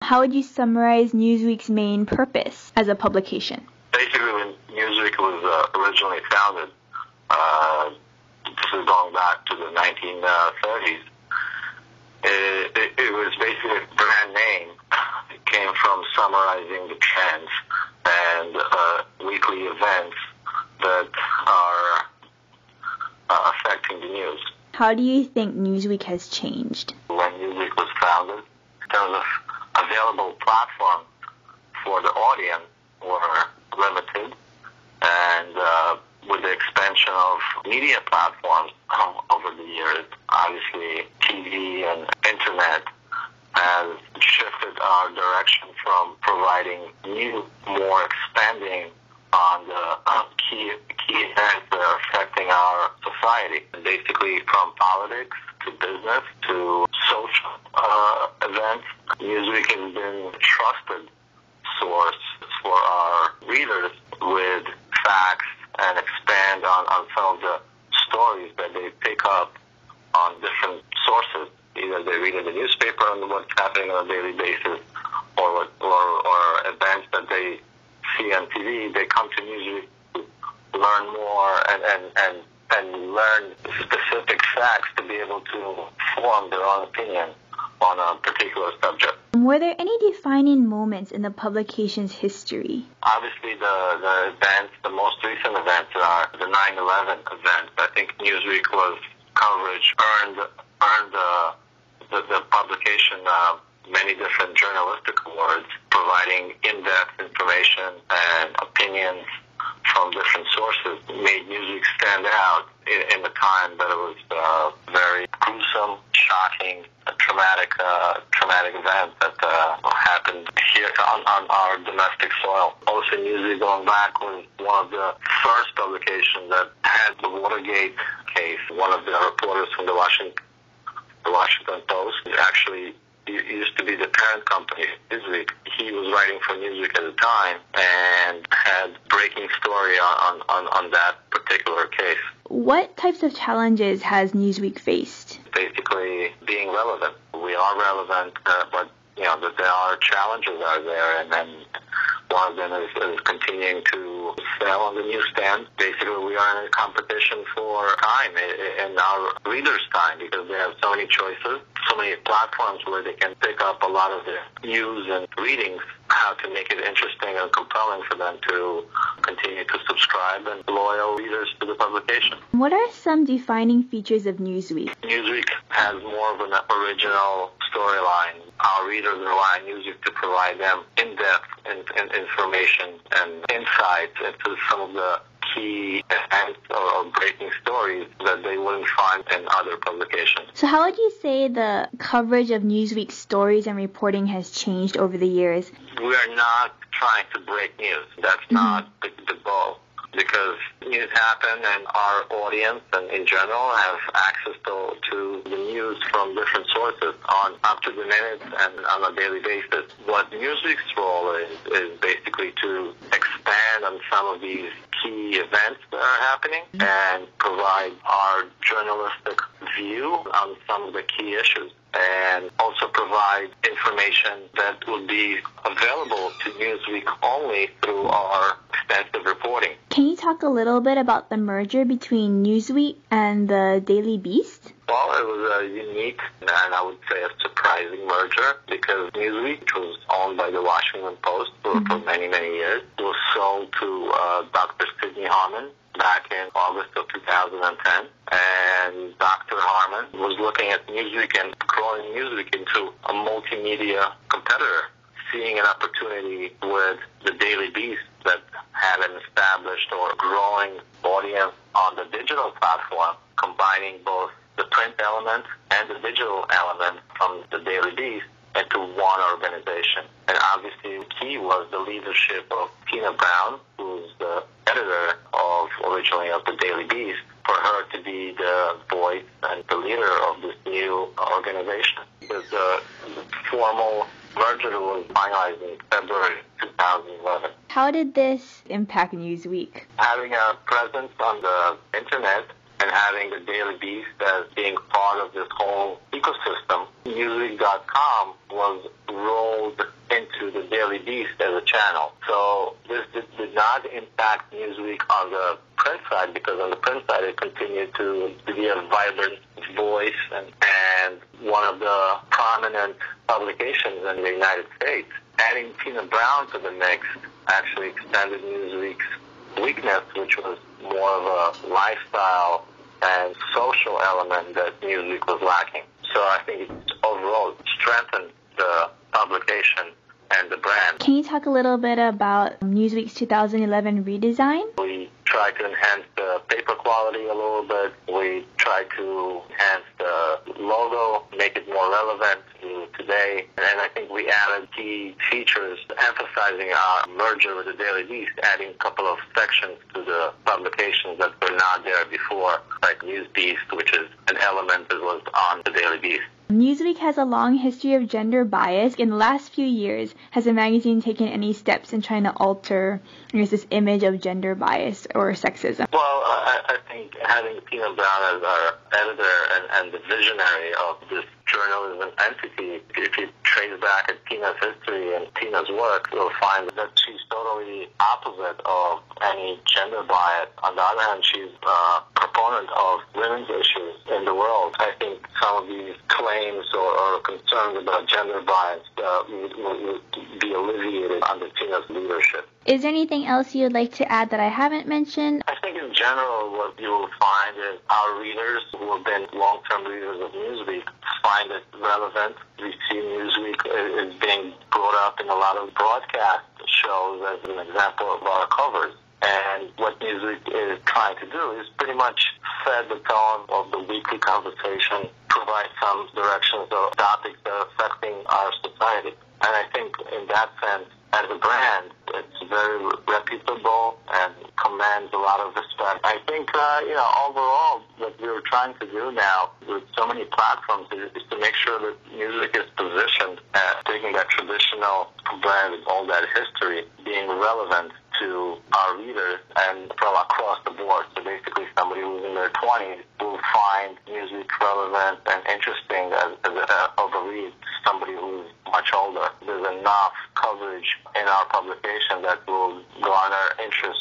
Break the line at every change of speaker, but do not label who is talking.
How would you summarize Newsweek's main purpose as a publication?
Basically, when Newsweek was originally founded, this is going back to the 1930s, it was basically a brand name. It came from summarizing the trends and weekly events that are affecting the news.
How do you think Newsweek has changed?
When Newsweek was founded, there was an available platform for the audience were limited, and with the expansion of media platforms over the years, obviously TV and internet has shifted our direction from providing new, more expanding on the key events that are affecting our society, basically from politics to business to social events. Newsweek has been a trusted source for our readers with facts and expand on some of the stories that they pick up on different sources. Either they read in the newspaper on what's happening on a daily basis, or events that they see on TV. They come to Newsweek to learn more and learn specific facts to be able to form their own opinion on a particular subject.
Were there any defining moments in the publication's history?
Obviously, the events, the most recent events are the 9/11 event. I think Newsweek was coverage earned the publication many different journalistic awards, providing in-depth information and opinions from different sources. It made Newsweek stand out in the time that it was very gruesome, shocking, a traumatic event that happened here on our domestic soil. Also, Newsweek going back was one of the first publications that had the Watergate case. One of the reporters from the Washington Post actually used to be the parent company, Newsweek. He was writing for Newsweek at the time and had breaking story on that particular case.
What types of challenges has Newsweek faced?
Basically, being relevant. We are relevant, but there are challenges out there, and then one of them is continuing to sell on the newsstand. Basically, we are in a competition for time and our readers' time, because they have so many choices, so many platforms where they can pick up a lot of the news and readings, how to make it interesting and compelling for them to continue to subscribe and loyal readers to the publication.
What are some defining features of Newsweek?
Newsweek has more of an original storyline. Our readers rely on Newsweek to provide them in-depth information and insights into some of the key events or breaking stories that they wouldn't find in other publications.
So how would you say the coverage of Newsweek's stories and reporting has changed over the years?
We are not trying to break news. That's not the goal. Because news happen and our audience and in general have access to the news from different sources on up to the minute and on a daily basis. What Newsweek's role is basically to expand on some of these key events that are happening and provide our journalistic view on some of the key issues, and also provide information that will be available to Newsweek only through our extensive reporting.
Can you talk a little bit about the merger between Newsweek and the Daily Beast?
Well, it was a unique and I would say a surprising merger, because Newsweek, which was owned by the Washington Post for many, many years, was sold to Dr. Sidney Harmon back in August of 2010. And Dr. Harmon was looking at Newsweek and growing Newsweek into a multimedia competitor, seeing an opportunity with the Daily Beast that had an established or growing audience on the digital platform, combining both the print element and the digital element from the Daily Beast into one organization. And obviously the key was the leadership of Tina Brown, who's the editor originally of the Daily Beast, for her to be the voice and the leader of this new organization. The formal merger was finalized in February 2011.
How did this impact Newsweek?
Having a presence on the internet and having the Daily Beast as being part of this whole ecosystem, Newsweek.com was rolled Daily Beast as a channel. So this did not impact Newsweek on the print side, because on the print side it continued to be a vibrant voice and one of the prominent publications in the United States. Adding Tina Brown to the mix actually extended Newsweek's weakness, which was more of a lifestyle and social element that Newsweek was lacking. So I think it overall strengthened the publication and the brand.
Can you talk a little bit about Newsweek's 2011 redesign?
We tried to enhance the paper quality a little bit. We tried to enhance the logo, make it more relevant to today. And I think we added key features emphasizing our merger with the Daily Beast, adding a couple of sections to the publications that were not there before, like News Beast, which is an element that was on the Daily Beast.
Newsweek has a long history of gender bias. In the last few years, has the magazine taken any steps in trying to alter this image of gender bias or sexism?
Well, I think having Tina Brown as our editor and the visionary of this journalism entity, if you trace back at Tina's history and Tina's work, you'll find that she's totally opposite of any gender bias. On the other hand, she's a proponent of women's issues in the world. I think some of these claims or concerns about gender bias would be alleviated under Tina's leadership.
Is there anything else you'd like to add that I haven't mentioned?
I think in general what you will find is our readers, who have been long-term readers of Newsweek, find it relevant. We see Newsweek is being brought up in a lot of broadcast shows as an example of our covers. And what Newsweek is trying to do is pretty much set the tone of the weekly conversation, provide some directions of topics that are affecting our society. And I think in that sense, as a brand, it's very reputable and commands a lot of respect. I think, overall, what we're trying to do now with so many platforms is to make sure that Newsweek is positioned as taking that traditional brand with all that history, being relevant to our readers and from across the board. So basically somebody who's in their 20s will find Newsweek relevant and interesting of a read to somebody who's much older. There's enough coverage in our publication that will garner interest